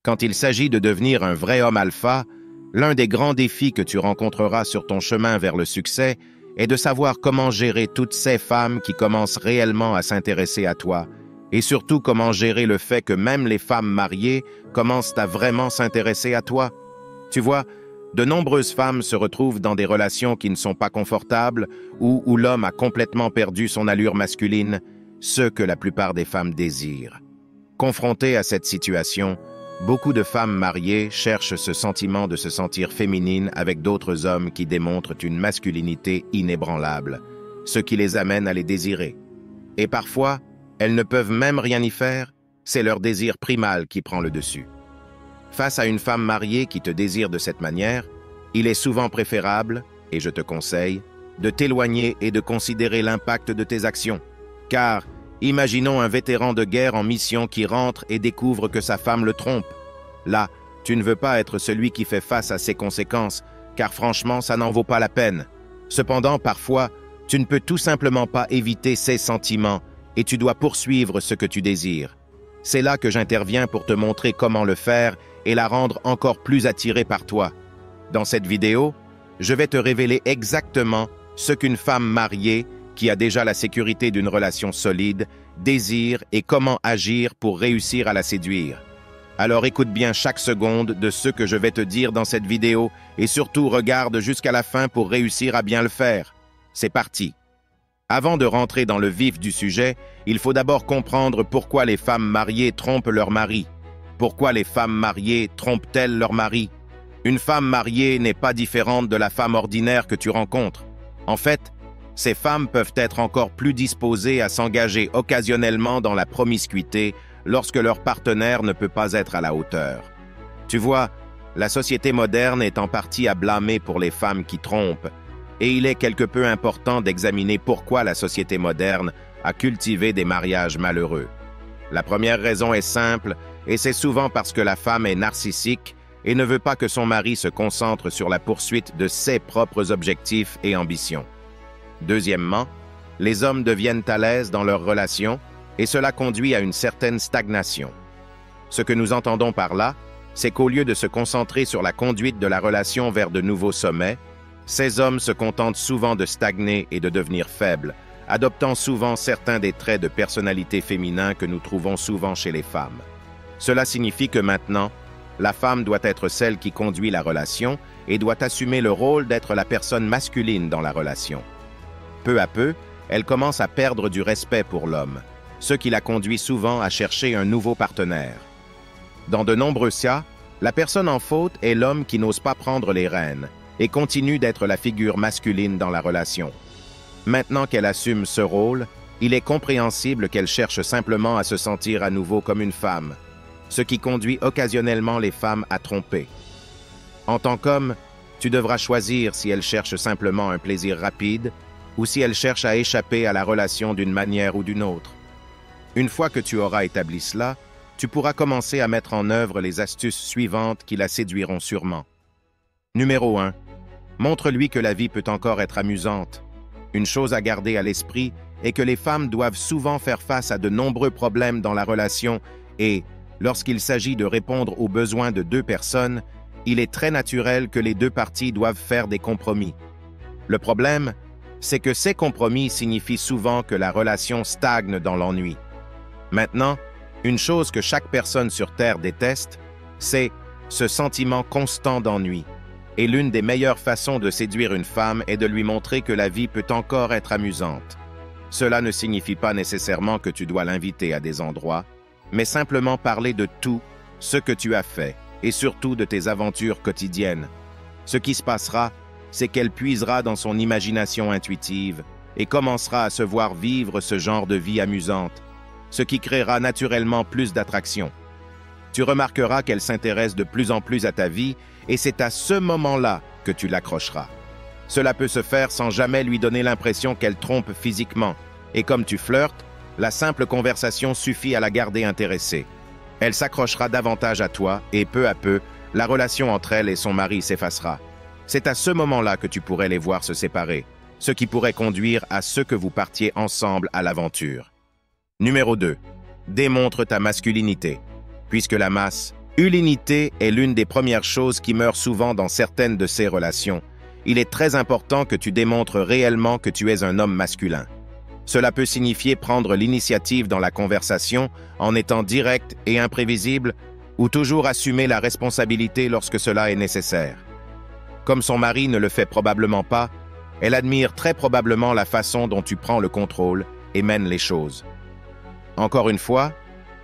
Quand il s'agit de devenir un vrai homme alpha, l'un des grands défis que tu rencontreras sur ton chemin vers le succès est de savoir comment gérer toutes ces femmes qui commencent réellement à s'intéresser à toi, et surtout comment gérer le fait que même les femmes mariées commencent à vraiment s'intéresser à toi. Tu vois, de nombreuses femmes se retrouvent dans des relations qui ne sont pas confortables ou où l'homme a complètement perdu son allure masculine, ce que la plupart des femmes désirent. Confrontées à cette situation, beaucoup de femmes mariées cherchent ce sentiment de se sentir féminine avec d'autres hommes qui démontrent une masculinité inébranlable, ce qui les amène à les désirer. Et parfois, elles ne peuvent même rien y faire, c'est leur désir primal qui prend le dessus. Face à une femme mariée qui te désire de cette manière, il est souvent préférable, et je te conseille, de t'éloigner et de considérer l'impact de tes actions. Car, imaginons un vétéran de guerre en mission qui rentre et découvre que sa femme le trompe. Là, tu ne veux pas être celui qui fait face à ces conséquences, car franchement, ça n'en vaut pas la peine. Cependant, parfois, tu ne peux tout simplement pas éviter ces sentiments et tu dois poursuivre ce que tu désires. C'est là que j'interviens pour te montrer comment le faire et la rendre encore plus attirée par toi. Dans cette vidéo, je vais te révéler exactement ce qu'une femme mariée, qui a déjà la sécurité d'une relation solide, désire et comment agir pour réussir à la séduire. Alors écoute bien chaque seconde de ce que je vais te dire dans cette vidéo et surtout regarde jusqu'à la fin pour réussir à bien le faire. C'est parti! Avant de rentrer dans le vif du sujet, il faut d'abord comprendre pourquoi les femmes mariées trompent leur mari. Pourquoi les femmes mariées trompent-elles leur mari? Une femme mariée n'est pas différente de la femme ordinaire que tu rencontres. En fait, ces femmes peuvent être encore plus disposées à s'engager occasionnellement dans la promiscuité lorsque leur partenaire ne peut pas être à la hauteur. Tu vois, la société moderne est en partie à blâmer pour les femmes qui trompent, et il est quelque peu important d'examiner pourquoi la société moderne a cultivé des mariages malheureux. La première raison est simple, et c'est souvent parce que la femme est narcissique et ne veut pas que son mari se concentre sur la poursuite de ses propres objectifs et ambitions. Deuxièmement, les hommes deviennent à l'aise dans leur relation et cela conduit à une certaine stagnation. Ce que nous entendons par là, c'est qu'au lieu de se concentrer sur la conduite de la relation vers de nouveaux sommets, ces hommes se contentent souvent de stagner et de devenir faibles, adoptant souvent certains des traits de personnalité féminin que nous trouvons souvent chez les femmes. Cela signifie que maintenant, la femme doit être celle qui conduit la relation et doit assumer le rôle d'être la personne masculine dans la relation. Peu à peu, elle commence à perdre du respect pour l'homme, ce qui la conduit souvent à chercher un nouveau partenaire. Dans de nombreux cas, la personne en faute est l'homme qui n'ose pas prendre les rênes et continue d'être la figure masculine dans la relation. Maintenant qu'elle assume ce rôle, il est compréhensible qu'elle cherche simplement à se sentir à nouveau comme une femme, ce qui conduit occasionnellement les femmes à tromper. En tant qu'homme, tu devras choisir si elle cherche simplement un plaisir rapide ou si elle cherche à échapper à la relation d'une manière ou d'une autre. Une fois que tu auras établi cela, tu pourras commencer à mettre en œuvre les astuces suivantes qui la séduiront sûrement. Numéro 1. Montre-lui que la vie peut encore être amusante. Une chose à garder à l'esprit est que les femmes doivent souvent faire face à de nombreux problèmes dans la relation et, lorsqu'il s'agit de répondre aux besoins de deux personnes, il est très naturel que les deux parties doivent faire des compromis. Le problème, c'est que ces compromis signifient souvent que la relation stagne dans l'ennui. Maintenant, une chose que chaque personne sur Terre déteste, c'est ce sentiment constant d'ennui. Et l'une des meilleures façons de séduire une femme est de lui montrer que la vie peut encore être amusante. Cela ne signifie pas nécessairement que tu dois l'inviter à des endroits, mais simplement parler de tout ce que tu as fait et surtout de tes aventures quotidiennes. Ce qui se passera, c'est qu'elle puisera dans son imagination intuitive et commencera à se voir vivre ce genre de vie amusante, ce qui créera naturellement plus d'attraction. Tu remarqueras qu'elle s'intéresse de plus en plus à ta vie et c'est à ce moment-là que tu l'accrocheras. Cela peut se faire sans jamais lui donner l'impression qu'elle trompe physiquement. Et comme tu flirtes, la simple conversation suffit à la garder intéressée. Elle s'accrochera davantage à toi et peu à peu, la relation entre elle et son mari s'effacera. C'est à ce moment-là que tu pourrais les voir se séparer, ce qui pourrait conduire à ce que vous partiez ensemble à l'aventure. Numéro 2. Démontre ta masculinité. Puisque la masse, L'unité est l'une des premières choses qui meurt souvent dans certaines de ces relations. Il est très important que tu démontres réellement que tu es un homme masculin. Cela peut signifier prendre l'initiative dans la conversation en étant direct et imprévisible ou toujours assumer la responsabilité lorsque cela est nécessaire. Comme son mari ne le fait probablement pas, elle admire très probablement la façon dont tu prends le contrôle et mènes les choses. Encore une fois,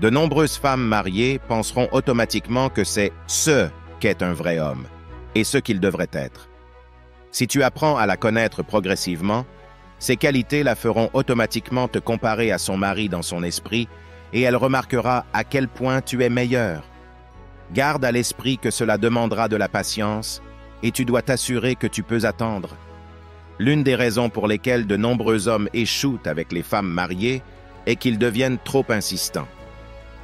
de nombreuses femmes mariées penseront automatiquement que c'est ce qu'est un vrai homme et ce qu'il devrait être. Si tu apprends à la connaître progressivement, ces qualités la feront automatiquement te comparer à son mari dans son esprit et elle remarquera à quel point tu es meilleur. Garde à l'esprit que cela demandera de la patience et tu dois t'assurer que tu peux attendre. L'une des raisons pour lesquelles de nombreux hommes échouent avec les femmes mariées est qu'ils deviennent trop insistants.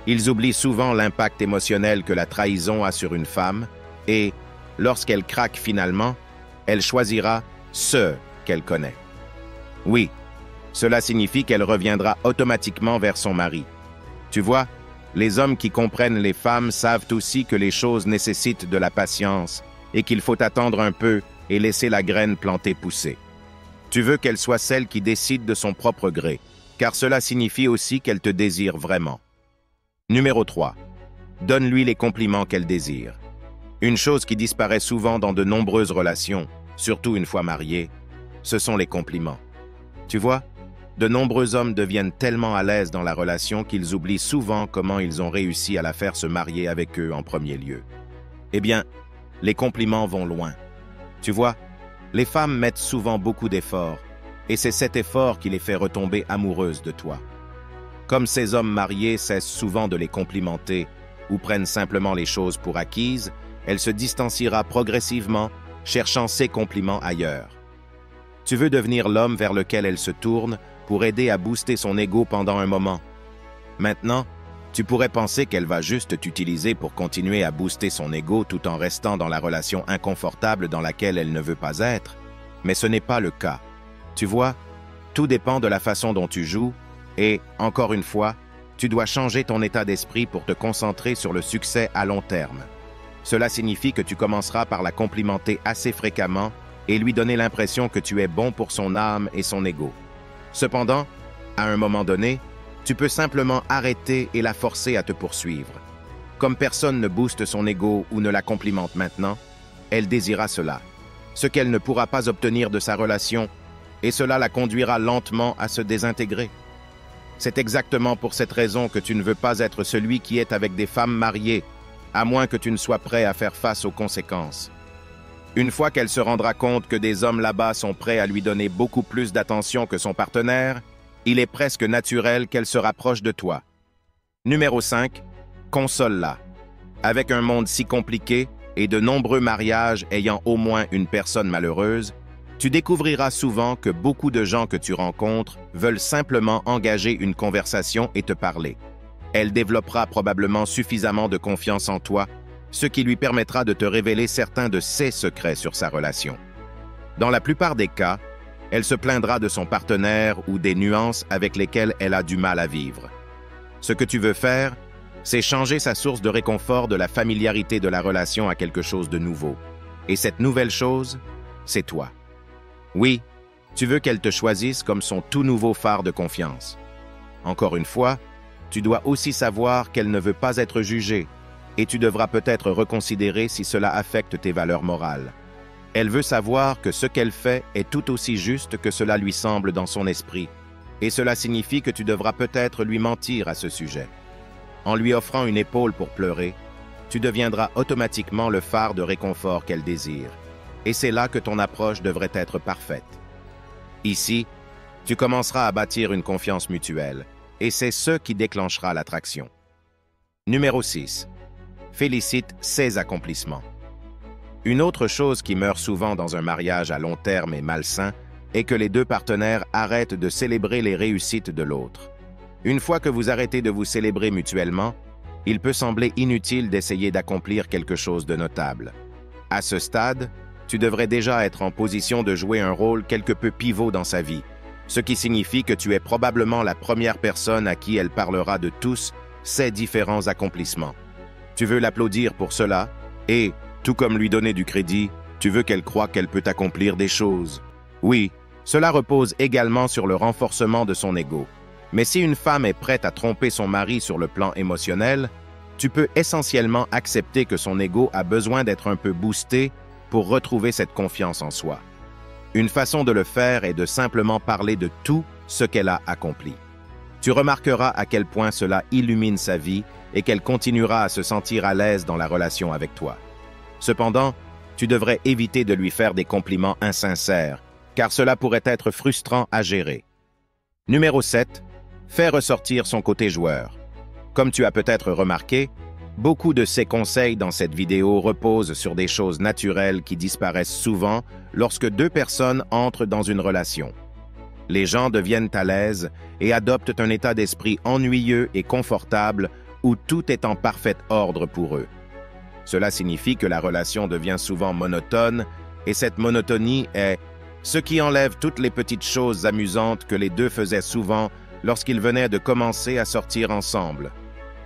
Ils oublient souvent l'impact émotionnel que la trahison a sur une femme et, lorsqu'elle craque finalement, elle choisira ce qu'elle connaît. Oui, cela signifie qu'elle reviendra automatiquement vers son mari. Tu vois, les hommes qui comprennent les femmes savent aussi que les choses nécessitent de la patience et qu'il faut attendre un peu et laisser la graine plantée pousser. Tu veux qu'elle soit celle qui décide de son propre gré, car cela signifie aussi qu'elle te désire vraiment. Numéro 3. Donne-lui les compliments qu'elle désire. Une chose qui disparaît souvent dans de nombreuses relations, surtout une fois mariés, ce sont les compliments. Tu vois, de nombreux hommes deviennent tellement à l'aise dans la relation qu'ils oublient souvent comment ils ont réussi à la faire se marier avec eux en premier lieu. Eh bien, les compliments vont loin. Tu vois, les femmes mettent souvent beaucoup d'efforts, et c'est cet effort qui les fait retomber amoureuses de toi. Comme ces hommes mariés cessent souvent de les complimenter ou prennent simplement les choses pour acquises, elle se distanciera progressivement, cherchant ses compliments ailleurs. Tu veux devenir l'homme vers lequel elle se tourne pour aider à booster son ego pendant un moment. Maintenant, tu pourrais penser qu'elle va juste t'utiliser pour continuer à booster son ego tout en restant dans la relation inconfortable dans laquelle elle ne veut pas être, mais ce n'est pas le cas. Tu vois, tout dépend de la façon dont tu joues et, encore une fois, tu dois changer ton état d'esprit pour te concentrer sur le succès à long terme. Cela signifie que tu commenceras par la complimenter assez fréquemment et lui donner l'impression que tu es bon pour son âme et son ego. Cependant, à un moment donné, tu peux simplement arrêter et la forcer à te poursuivre. Comme personne ne booste son ego ou ne la complimente maintenant, elle désirera cela, ce qu'elle ne pourra pas obtenir de sa relation, et cela la conduira lentement à se désintégrer. C'est exactement pour cette raison que tu ne veux pas être celui qui est avec des femmes mariées, à moins que tu ne sois prêt à faire face aux conséquences. Une fois qu'elle se rendra compte que des hommes là-bas sont prêts à lui donner beaucoup plus d'attention que son partenaire, il est presque naturel qu'elle se rapproche de toi. Numéro 5. Console-la. Avec un monde si compliqué et de nombreux mariages ayant au moins une personne malheureuse, tu découvriras souvent que beaucoup de gens que tu rencontres veulent simplement engager une conversation et te parler. Elle développera probablement suffisamment de confiance en toi, ce qui lui permettra de te révéler certains de ses secrets sur sa relation. Dans la plupart des cas, elle se plaindra de son partenaire ou des nuances avec lesquelles elle a du mal à vivre. Ce que tu veux faire, c'est changer sa source de réconfort de la familiarité de la relation à quelque chose de nouveau. Et cette nouvelle chose, c'est toi. Oui, tu veux qu'elle te choisisse comme son tout nouveau phare de confiance. Encore une fois, tu dois aussi savoir qu'elle ne veut pas être jugée, et tu devras peut-être reconsidérer si cela affecte tes valeurs morales. Elle veut savoir que ce qu'elle fait est tout aussi juste que cela lui semble dans son esprit, et cela signifie que tu devras peut-être lui mentir à ce sujet. En lui offrant une épaule pour pleurer, tu deviendras automatiquement le phare de réconfort qu'elle désire, et c'est là que ton approche devrait être parfaite. Ici, tu commenceras à bâtir une confiance mutuelle, et c'est ce qui déclenchera l'attraction. Numéro 6. Félicite ses accomplissements. Une autre chose qui meurt souvent dans un mariage à long terme et malsain est que les deux partenaires arrêtent de célébrer les réussites de l'autre. Une fois que vous arrêtez de vous célébrer mutuellement, il peut sembler inutile d'essayer d'accomplir quelque chose de notable. À ce stade, tu devrais déjà être en position de jouer un rôle quelque peu pivot dans sa vie, ce qui signifie que tu es probablement la première personne à qui elle parlera de tous ses différents accomplissements. Tu veux l'applaudir pour cela et, tout comme lui donner du crédit, tu veux qu'elle croie qu'elle peut accomplir des choses. Oui, cela repose également sur le renforcement de son ego. Mais si une femme est prête à tromper son mari sur le plan émotionnel, tu peux essentiellement accepter que son ego a besoin d'être un peu boosté pour retrouver cette confiance en soi. Une façon de le faire est de simplement parler de tout ce qu'elle a accompli. Tu remarqueras à quel point cela illumine sa vie et qu'elle continuera à se sentir à l'aise dans la relation avec toi. Cependant, tu devrais éviter de lui faire des compliments insincères, car cela pourrait être frustrant à gérer. Numéro 7. Fais ressortir son côté joueur. Comme tu as peut-être remarqué, beaucoup de ces conseils dans cette vidéo reposent sur des choses naturelles qui disparaissent souvent lorsque deux personnes entrent dans une relation. Les gens deviennent à l'aise et adoptent un état d'esprit ennuyeux et confortable où tout est en parfait ordre pour eux. Cela signifie que la relation devient souvent monotone, et cette monotonie est ce qui enlève toutes les petites choses amusantes que les deux faisaient souvent lorsqu'ils venaient de commencer à sortir ensemble.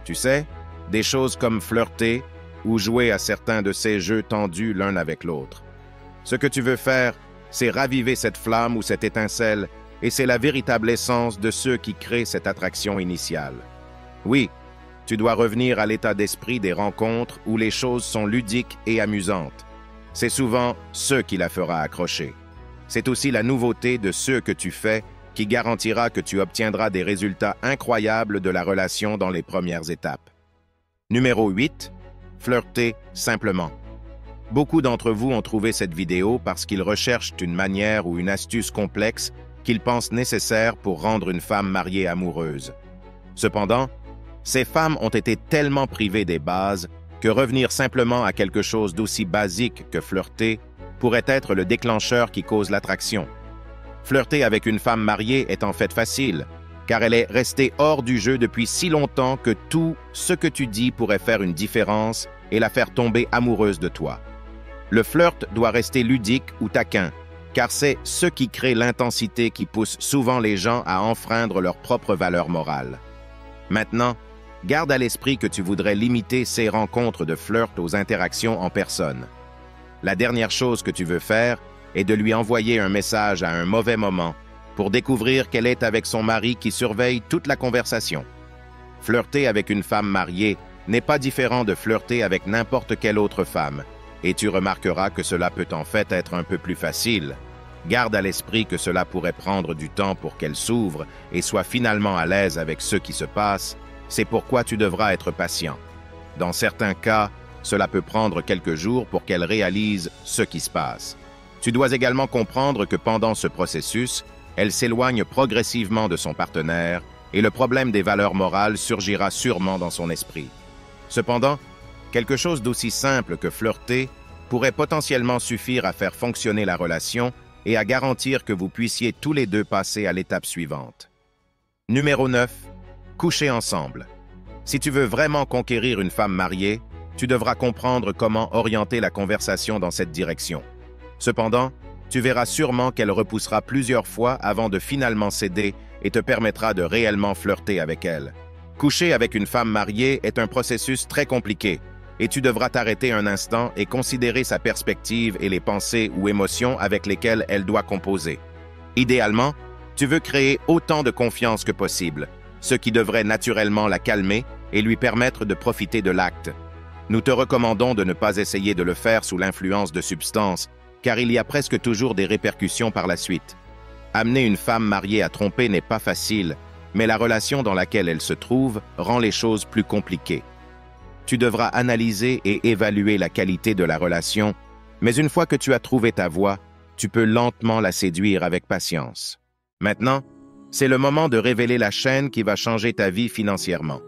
Tu sais, des choses comme flirter ou jouer à certains de ces jeux tendus l'un avec l'autre. Ce que tu veux faire, c'est raviver cette flamme ou cette étincelle, et c'est la véritable essence de ceux qui créent cette attraction initiale. Oui, tu dois revenir à l'état d'esprit des rencontres où les choses sont ludiques et amusantes. C'est souvent ce qui la fera accrocher. C'est aussi la nouveauté de ce que tu fais qui garantira que tu obtiendras des résultats incroyables de la relation dans les premières étapes. Numéro 8. Flirter simplement. Beaucoup d'entre vous ont trouvé cette vidéo parce qu'ils recherchent une manière ou une astuce complexe qu'ils pensent nécessaire pour rendre une femme mariée amoureuse. Cependant, ces femmes ont été tellement privées des bases que revenir simplement à quelque chose d'aussi basique que flirter pourrait être le déclencheur qui cause l'attraction. Flirter avec une femme mariée est en fait facile, car elle est restée hors du jeu depuis si longtemps que tout ce que tu dis pourrait faire une différence et la faire tomber amoureuse de toi. Le flirt doit rester ludique ou taquin, car c'est ce qui crée l'intensité qui pousse souvent les gens à enfreindre leurs propres valeurs morales. Maintenant, garde à l'esprit que tu voudrais limiter ces rencontres de flirt aux interactions en personne. La dernière chose que tu veux faire est de lui envoyer un message à un mauvais moment pour découvrir qu'elle est avec son mari qui surveille toute la conversation. Flirter avec une femme mariée n'est pas différent de flirter avec n'importe quelle autre femme, et tu remarqueras que cela peut en fait être un peu plus facile. Garde à l'esprit que cela pourrait prendre du temps pour qu'elle s'ouvre et soit finalement à l'aise avec ce qui se passe, c'est pourquoi tu devras être patient. Dans certains cas, cela peut prendre quelques jours pour qu'elle réalise ce qui se passe. Tu dois également comprendre que pendant ce processus, elle s'éloigne progressivement de son partenaire et le problème des valeurs morales surgira sûrement dans son esprit. Cependant, quelque chose d'aussi simple que flirter pourrait potentiellement suffire à faire fonctionner la relation et à garantir que vous puissiez tous les deux passer à l'étape suivante. Numéro 9. Coucher ensemble. Si tu veux vraiment conquérir une femme mariée, tu devras comprendre comment orienter la conversation dans cette direction. Cependant, tu verras sûrement qu'elle repoussera plusieurs fois avant de finalement céder et te permettra de réellement flirter avec elle. Coucher avec une femme mariée est un processus très compliqué, et tu devras t'arrêter un instant et considérer sa perspective et les pensées ou émotions avec lesquelles elle doit composer. Idéalement, tu veux créer autant de confiance que possible, ce qui devrait naturellement la calmer et lui permettre de profiter de l'acte. Nous te recommandons de ne pas essayer de le faire sous l'influence de substances, car il y a presque toujours des répercussions par la suite. Amener une femme mariée à tromper n'est pas facile, mais la relation dans laquelle elle se trouve rend les choses plus compliquées. Tu devras analyser et évaluer la qualité de la relation, mais une fois que tu as trouvé ta voie, tu peux lentement la séduire avec patience. Maintenant, c'est le moment de révéler la chaîne qui va changer ta vie financièrement.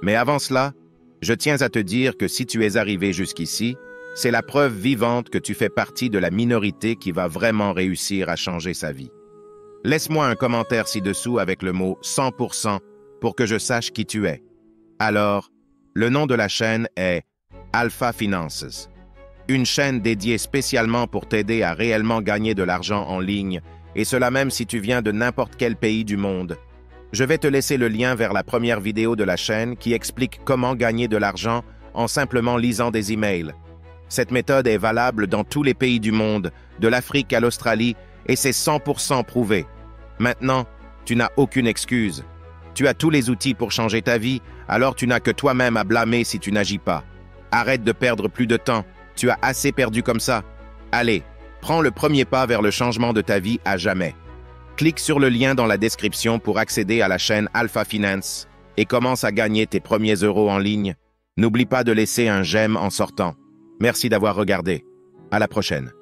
Mais avant cela, je tiens à te dire que si tu es arrivé jusqu'ici, c'est la preuve vivante que tu fais partie de la minorité qui va vraiment réussir à changer sa vie. Laisse-moi un commentaire ci-dessous avec le mot 100% pour que je sache qui tu es. Alors, le nom de la chaîne est Alpha Finances, une chaîne dédiée spécialement pour t'aider à réellement gagner de l'argent en ligne, et cela même si tu viens de n'importe quel pays du monde. Je vais te laisser le lien vers la première vidéo de la chaîne qui explique comment gagner de l'argent en simplement lisant des emails. Cette méthode est valable dans tous les pays du monde, de l'Afrique à l'Australie, et c'est 100% prouvé. Maintenant, tu n'as aucune excuse. Tu as tous les outils pour changer ta vie, alors tu n'as que toi-même à blâmer si tu n'agis pas. Arrête de perdre plus de temps. Tu as assez perdu comme ça. Allez, prends le premier pas vers le changement de ta vie à jamais. Clique sur le lien dans la description pour accéder à la chaîne Alpha Finance et commence à gagner tes premiers euros en ligne. N'oublie pas de laisser un j'aime en sortant. Merci d'avoir regardé. À la prochaine.